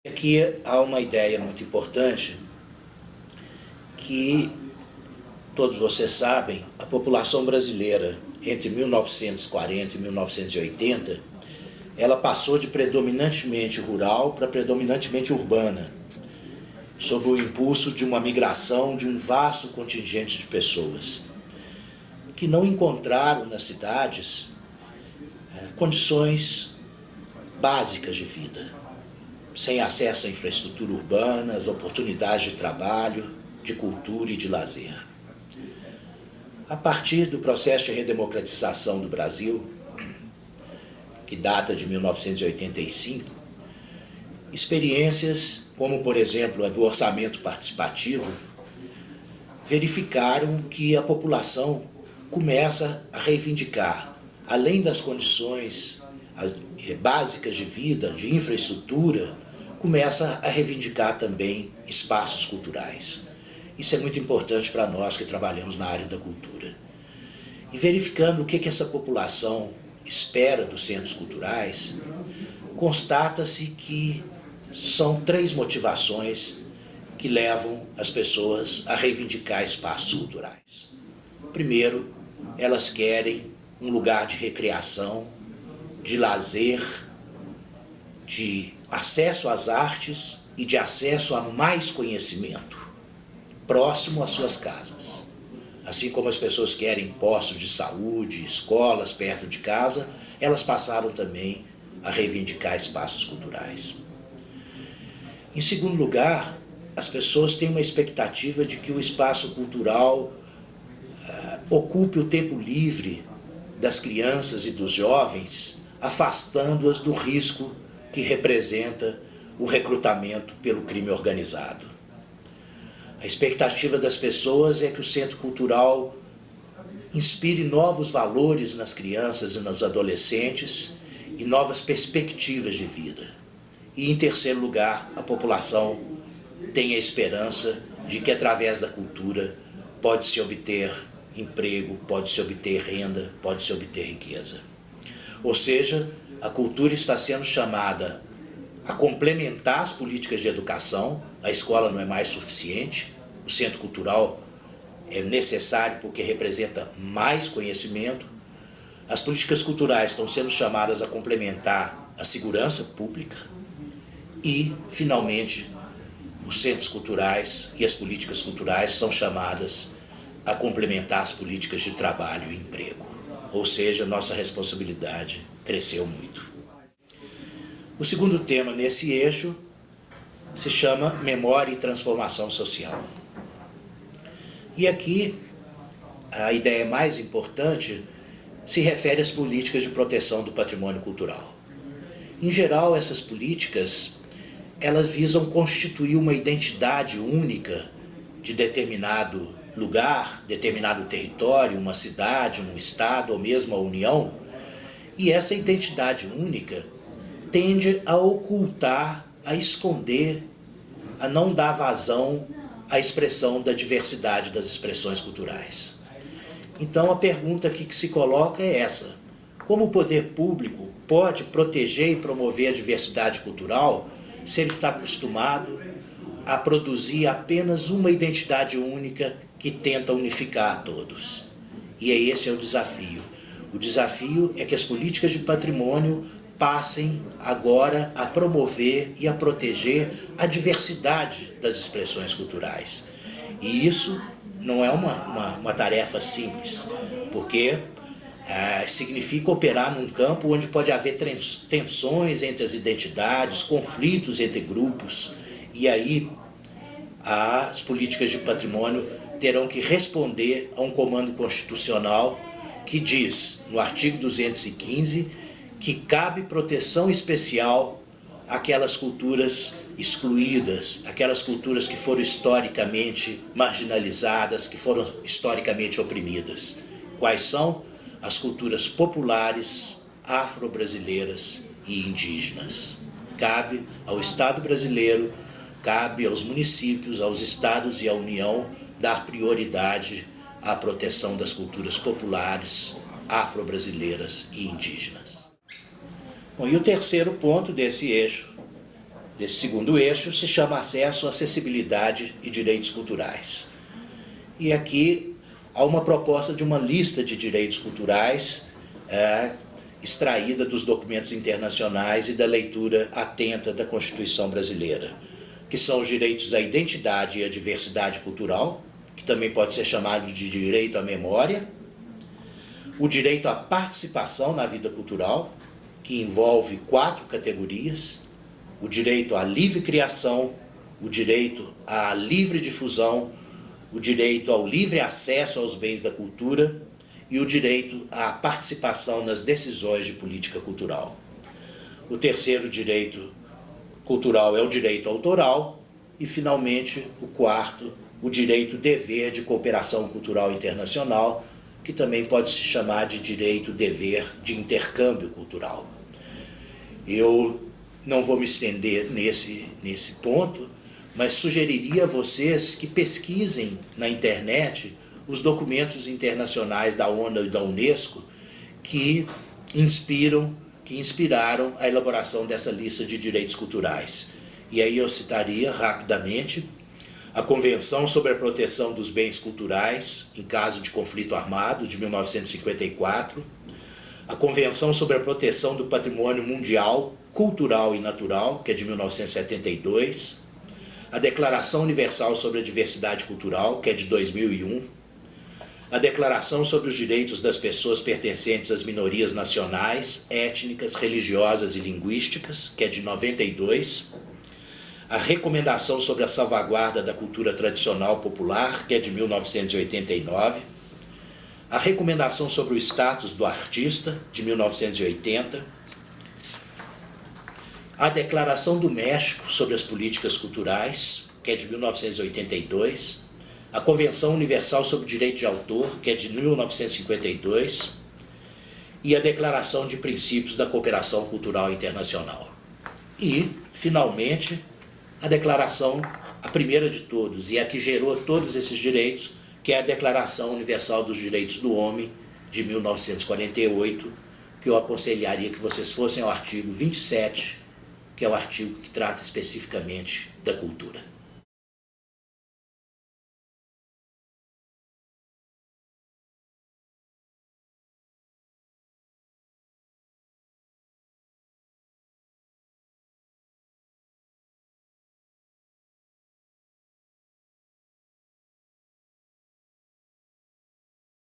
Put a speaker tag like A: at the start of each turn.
A: Aqui há uma ideia muito importante que todos vocês sabem, a população brasileira entre 1940 e 1980, ela passou de predominantemente rural para predominantemente urbana, sob o impulso de uma migração de um vasto contingente de pessoas que não encontraram nas cidades condições básicas de vida, sem acesso à infraestrutura urbana, às oportunidades de trabalho, de cultura e de lazer. A partir do processo de redemocratização do Brasil, que data de 1985, experiências como, por exemplo, a do orçamento participativo, verificaram que a população começa a reivindicar, além das condições básicas de vida, de infraestrutura, começa a reivindicar também espaços culturais. Isso é muito importante para nós que trabalhamos na área da cultura. E verificando o que essa população espera dos centros culturais, constata-se que são 3 motivações que levam as pessoas a reivindicar espaços culturais. Primeiro, elas querem um lugar de recreação, de lazer, de acesso às artes e de acesso a mais conhecimento, próximo às suas casas. Assim como as pessoas querem postos de saúde, escolas perto de casa, elas passaram também a reivindicar espaços culturais. Em segundo lugar, as pessoas têm uma expectativa de que o espaço cultural ocupe o tempo livre das crianças e dos jovens, afastando-as do risco que representa o recrutamento pelo crime organizado. A expectativa das pessoas é que o centro cultural inspire novos valores nas crianças e nos adolescentes e novas perspectivas de vida. E, em terceiro lugar, a população tem a esperança de que, através da cultura, pode-se obter emprego, pode-se obter renda, pode-se obter riqueza. Ou seja, a cultura está sendo chamada a complementar as políticas de educação. A escola não é mais suficiente, o centro cultural é necessário porque representa mais conhecimento. As políticas culturais estão sendo chamadas a complementar a segurança pública e, finalmente, os centros culturais e as políticas culturais são chamadas a complementar as políticas de trabalho e emprego. Ou seja, nossa responsabilidade cresceu muito. O segundo tema nesse eixo se chama Memória e Transformação Social. E aqui a ideia mais importante se refere às políticas de proteção do patrimônio cultural. Em geral, essas políticas elas visam constituir uma identidade única de determinado lugar, determinado território, uma cidade, um estado ou mesmo a União, e essa identidade única tende a ocultar, a esconder, a não dar vazão à expressão da diversidade das expressões culturais. Então a pergunta aqui que se coloca é essa: como o poder público pode proteger e promover a diversidade cultural se ele está acostumado a produzir apenas uma identidade única que tenta unificar a todos? E esse é o desafio. O desafio é que as políticas de patrimônio passem agora a promover e a proteger a diversidade das expressões culturais. E isso não é uma tarefa simples, porque significa operar num campo onde pode haver tensões entre as identidades, conflitos entre grupos, e aí as políticas de patrimônio terão que responder a um comando constitucional que diz, no artigo 215, que cabe proteção especial àquelas culturas excluídas, aquelas culturas que foram historicamente marginalizadas, que foram historicamente oprimidas. Quais são? As culturas populares, afro-brasileiras e indígenas. Cabe ao Estado brasileiro, cabe aos municípios, aos estados e à União dar prioridade à proteção das culturas populares, afro-brasileiras e indígenas. Bom, e o terceiro ponto desse eixo desse segundo eixo se chama acesso, acessibilidade e direitos culturais. E aqui há uma proposta de uma lista de direitos culturais extraída dos documentos internacionais e da leitura atenta da Constituição brasileira, que são os direitos à identidade e à diversidade cultural, que também pode ser chamado de direito à memória, o direito à participação na vida cultural, que envolve 4 categorias: o direito à livre criação, o direito à livre difusão, o direito ao livre acesso aos bens da cultura e o direito à participação nas decisões de política cultural. O terceiro direito cultural é o direito autoral e, finalmente, o quarto, o direito-dever de cooperação cultural internacional, que também pode se chamar de direito-dever de intercâmbio cultural. Eu não vou me estender nesse ponto, mas sugeriria a vocês que pesquisem na internet os documentos internacionais da ONU e da Unesco que inspiraram a elaboração dessa lista de direitos culturais. E aí eu citaria rapidamente a Convenção sobre a Proteção dos Bens Culturais em caso de conflito armado, de 1954, a Convenção sobre a Proteção do Patrimônio Mundial, Cultural e Natural, que é de 1972, a Declaração Universal sobre a Diversidade Cultural, que é de 2001, a Declaração sobre os Direitos das Pessoas Pertencentes às Minorias Nacionais, Étnicas, Religiosas e Linguísticas, que é de 92, a Recomendação sobre a Salvaguarda da Cultura Tradicional Popular, que é de 1989, a Recomendação sobre o Status do Artista, de 1980, a Declaração do México sobre as Políticas Culturais, que é de 1982, a Convenção Universal sobre o Direito de Autor, que é de 1952, e a Declaração de Princípios da Cooperação Cultural Internacional. E, finalmente, a declaração, a primeira de todos, e a que gerou todos esses direitos, que é a Declaração Universal dos Direitos do Homem, de 1948, que eu aconselharia que vocês fossem ao artigo 27, que é o artigo que trata especificamente da cultura.